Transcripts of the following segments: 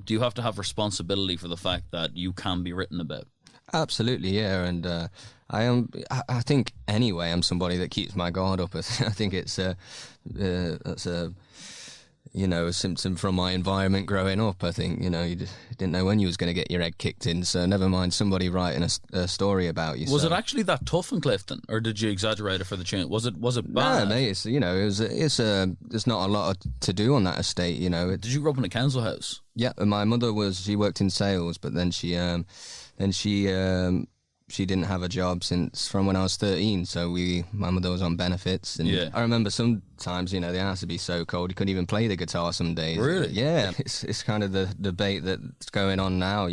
Do you have to have responsibility for the fact that you can be written about? Absolutely, yeah, and I think anyway, I'm somebody that keeps my guard up. I think that's a a symptom from my environment growing up. I think you didn't know when you was going to get your head kicked in, so never mind somebody writing a story about you. Was it actually that tough in Clifton, or did you exaggerate it for the tune? Was it bad? No, mate. There's not a lot to do on that estate. Did you grow up in a council house? Yeah, and my mother she worked in sales, but then she didn't have a job from when I was 13, so my mother was on benefits, and I remember sometimes, the house would be so cold you couldn't even play the guitar some days. Really? Yeah, it's kind of the debate that's going on now,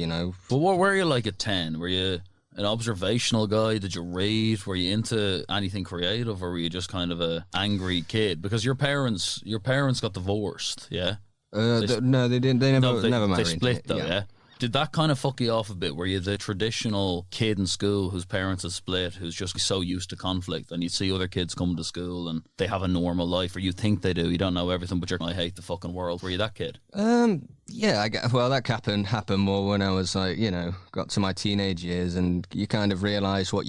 But what were you like at 10? Were you an observational guy? Did you read? Were you into anything creative, or were you just kind of a angry kid? Because your parents got divorced, yeah? No, they didn't. They never married. They split though, yeah? Did that kind of fuck you off a bit? Were you the traditional kid in school whose parents have split, who's just so used to conflict, and you see other kids come to school and they have a normal life, or you think they do, you don't know everything, but I hate the fucking world. Were you that kid? Yeah, that happened more when I was like, got to my teenage years, and you kind of realise what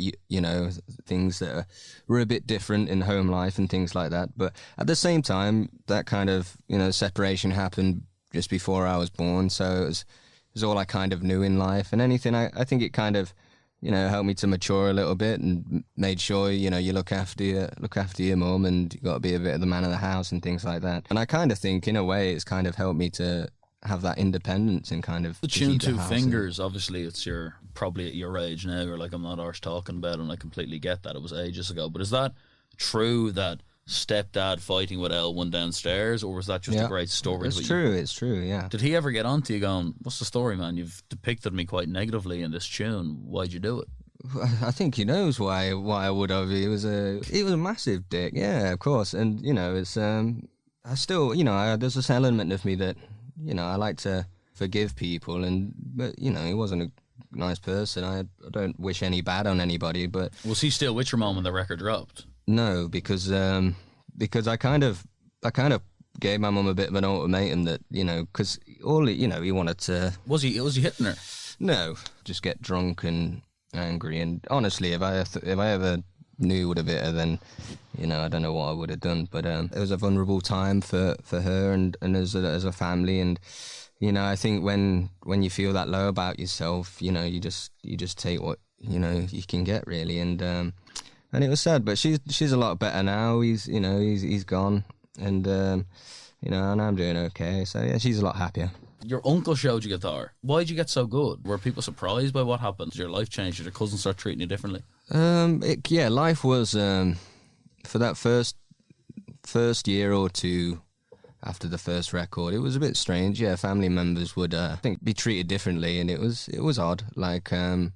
things that were a bit different in home life and things like that. But at the same time, that kind of, separation happened just before I was born, so it was all I kind of knew in life. And anything, I think it kind of, helped me to mature a little bit, and made sure, you look after your mum, and you got to be a bit of the man of the house and things like that. And I kind of think, in a way, it's kind of helped me to have that independence and kind of... The tune Two Fingers, obviously, you're probably at your age now, or like, I'm not arse talking about it, and I completely get that. It was ages ago. But is that true that stepdad fighting with Elwyn downstairs, or was that just a great story? It's true, yeah. Did he ever get onto you going, what's the story, man? You've depicted me quite negatively in this tune. Why'd you do it? I think he knows why I would have. He was a massive dick, yeah, of course. And, it's, I still, there's this element of me that, I like to forgive people, but, he wasn't a nice person. I don't wish any bad on anybody, but... Was he still with your mom when the record dropped? No, because I kind of gave my mum a bit of an ultimatum that, because he wanted to... Was he hitting her? No, just get drunk and angry. And honestly, if I ever knew would have hit her, then, I don't know what I would have done. But it was a vulnerable time for her and as a family. And, I think when you feel that low about yourself, you just take what, you can get, really. And it was sad, but she's a lot better now. He's gone, and and I'm doing okay. So yeah, she's a lot happier. Your uncle showed you guitar. Why did you get so good? Were people surprised by what happened? Did your life change? Did your cousins start treating you differently? Life was for that first year or two after the first record, it was a bit strange. Yeah, family members would I think be treated differently, and it was odd. Like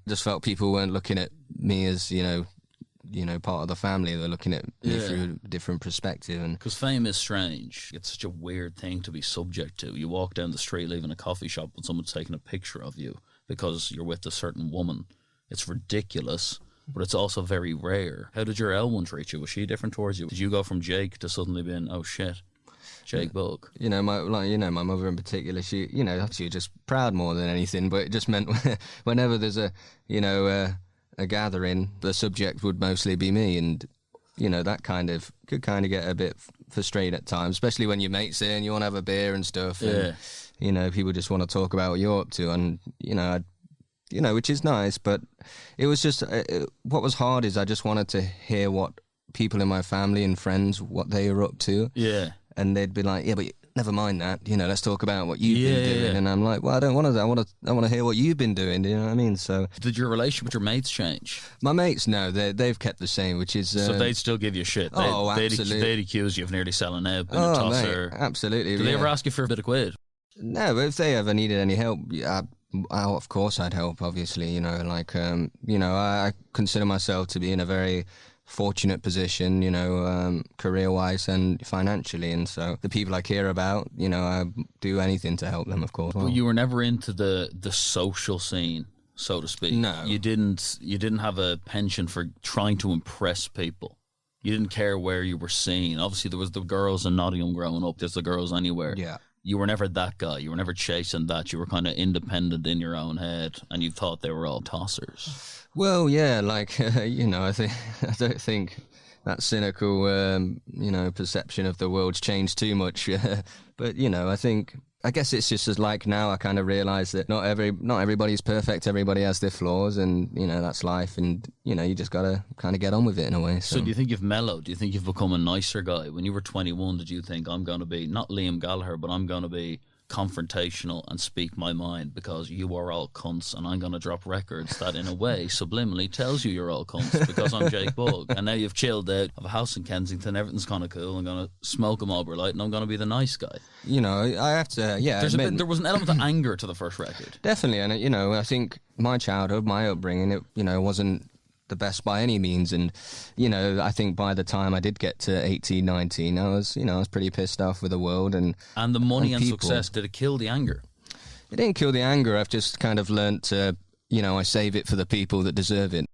just felt people weren't looking at me as part of the family. They're looking at me through a different perspective. And because fame is strange. It's such a weird thing to be subject to. You walk down the street leaving a coffee shop and someone's taking a picture of you because you're with a certain woman. It's ridiculous, but it's also very rare. How did your Elwyn treat you? Was she different towards you? Did you go from Jake to suddenly being, oh shit, Jake Bugg? My mother in particular, she was just proud more than anything, but it just meant whenever there's a gathering, the subject would mostly be me, and that could get a bit frustrating at times, especially when your mates there and you want to have a beer and stuff. Yeah. And, people just want to talk about what you're up to, and which is nice, but it was just what was hard is I just wanted to hear what people in my family and friends what they were up to. Yeah. And they'd be like, yeah, but never mind that, let's talk about what you've been doing. Yeah. And I'm like, well, I don't want to. I want to hear what you've been doing. Do you know what I mean? So, did your relationship with your mates change? My mates, no, they've kept the same, which is so they'd still give you shit. Absolutely. They'd accuse you of nearly selling out. Mate, absolutely. Did they ever ask you for a bit of quid? No, but if they ever needed any help, of course I'd help. Obviously, I consider myself to be in a very fortunate position, career-wise and financially, and so the people I care about, I do anything to help them, of course. But you were never into the social scene, so to speak. No. You didn't have a penchant for trying to impress people. You didn't care where you were seen. Obviously, there was the girls in Nottingham growing up. There's the girls anywhere. Yeah. you were never that guy. You were never chasing that. You were kind of independent in your own head, and you thought they were all tossers. Well, yeah, like, you know, I don't think that cynical, you know, perception of the world's changed too much. But, you know, I guess it's just as like now I kind of realize that not everybody's perfect. Everybody has their flaws, and, you know, that's life. And, you know, you just got to kind of get on with it in a way. So do you think you've mellowed? Do you think you've become a nicer guy? When you were 21, did you think, I'm going to be, not Liam Gallagher, but I'm going to be confrontational and speak my mind because you are all cunts, and I'm going to drop records that in a way subliminally tells you you're all cunts because I'm Jake Bugg, and now you've chilled out, have a house in Kensington, everything's kind of cool, I'm going to smoke a Marlboro Light and I'm going to be the nice guy? You know, I have to, yeah. There was an element of anger to the first record. Definitely, and, you know, I think my childhood, my upbringing, it, you know, wasn't the best by any means, and, you know, I think by the time I did get to 18, 19, I was pretty pissed off with the world and the money and people. Success, did it kill the anger? It didn't kill the anger. I've just kind of learnt to, you know, I save it for the people that deserve it.